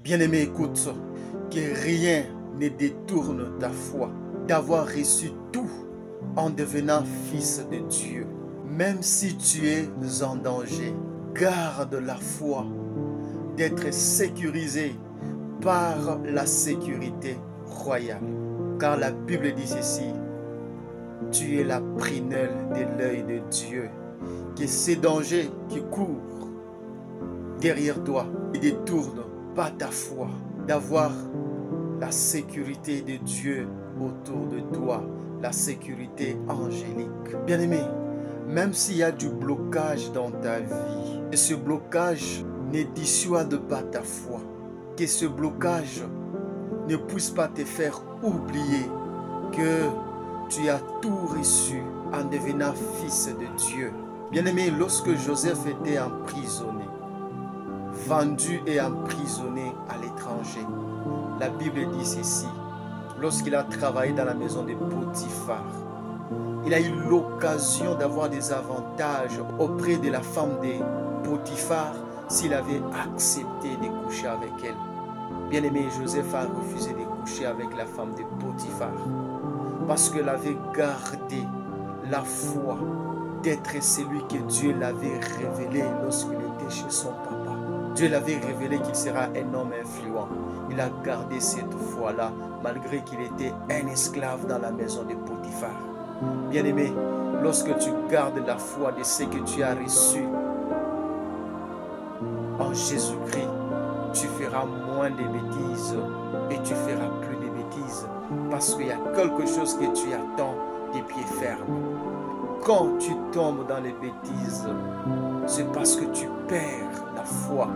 Bien-aimé, écoute, que rien ne détourne ta foi d'avoir reçu tout en devenant fils de Dieu. Même si tu es en danger, garde la foi d'être sécurisé par la sécurité royale. Car la Bible dit ceci: tu es la prunelle de l'œil de Dieu, que ces dangers qui courent derrière toi ne détournent pas ta foi d'avoir la sécurité de Dieu autour de toi, la sécurité angélique. Bien-aimé, même s'il y a du blocage dans ta vie, que ce blocage ne dissuade pas ta foi, que ce blocage ne puisse pas te faire oublier que tu as tout reçu en devenant fils de Dieu. Bien-aimé, lorsque Joseph était emprisonné, vendu et emprisonné à l'étranger, la Bible dit ceci: lorsqu'il a travaillé dans la maison de Potiphar, il a eu l'occasion d'avoir des avantages auprès de la femme de Potiphar s'il avait accepté de coucher avec elle. Bien-aimé, Joseph a refusé de coucher avec la femme de Potiphar parce qu'elle avait gardé la foi d'être celui que Dieu l'avait révélé lorsqu'il était chez son papa. Dieu l'avait révélé qu'il sera un homme influent. Il a gardé cette foi-là malgré qu'il était un esclave dans la maison de Potiphar. Bien-aimé, lorsque tu gardes la foi de ce que tu as reçu en Jésus-Christ, tu feras moins de bêtises et tu feras plus de bêtises parce qu'il y a quelque chose que tu attends des pieds fermes. Quand tu tombes dans les bêtises, c'est parce que tu perds la foi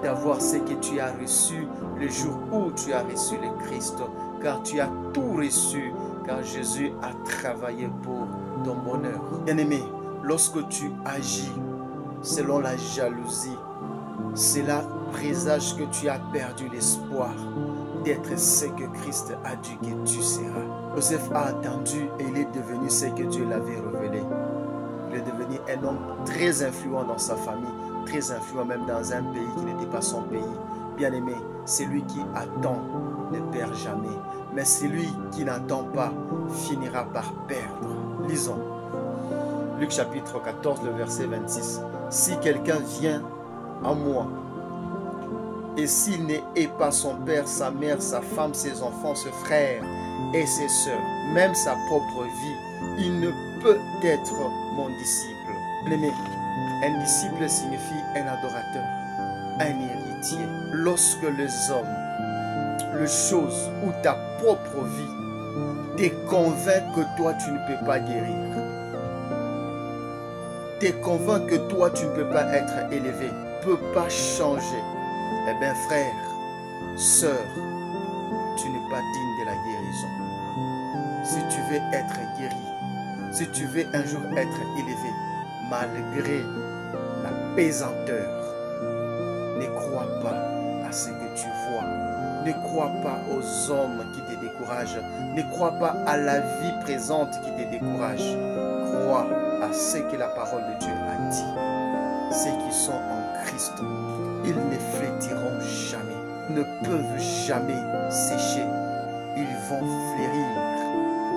d'avoir ce que tu as reçu le jour où tu as reçu le Christ, car tu as tout reçu, car Jésus a travaillé pour ton bonheur. Bien-aimé, lorsque tu agis selon la jalousie, cela présage que tu as perdu l'espoir d'être ce que Christ a dit que tu seras. Joseph a attendu et il est devenu ce que Dieu l'avait révélé. Il est devenu un homme très influent dans sa famille, très influent même dans un pays qui n'était pas son pays. Bien-aimé, celui qui attend ne perd jamais, mais celui qui n'attend pas finira par perdre. Lisons Luc chapitre 14, le verset 26. Si quelqu'un vient à moi, et s'il n'est pas son père, sa mère, sa femme, ses enfants, ses frères et ses sœurs, même sa propre vie, il ne peut être mon disciple. Bien-aimé, un disciple signifie un adorateur, un héritier. Lorsque les hommes, les choses ou ta propre vie te convainc que toi tu ne peux pas guérir, te convainc que toi tu ne peux pas être élevé, ne peux pas changer, eh bien frère, sœur, tu n'es pas digne de la guérison. Si tu veux être guéri, si tu veux un jour être élevé, malgré la pesanteur, ne crois pas à ce que tu vois. Ne crois pas aux hommes qui te découragent. Ne crois pas à la vie présente qui te décourage. Crois à ce que la parole de Dieu a dit. Ceux qui sont en Christ, ils ne flétiront jamais, ne peuvent jamais sécher. Ils vont fleurir,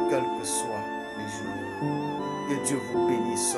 quels que soient les jours. Que Dieu vous bénisse.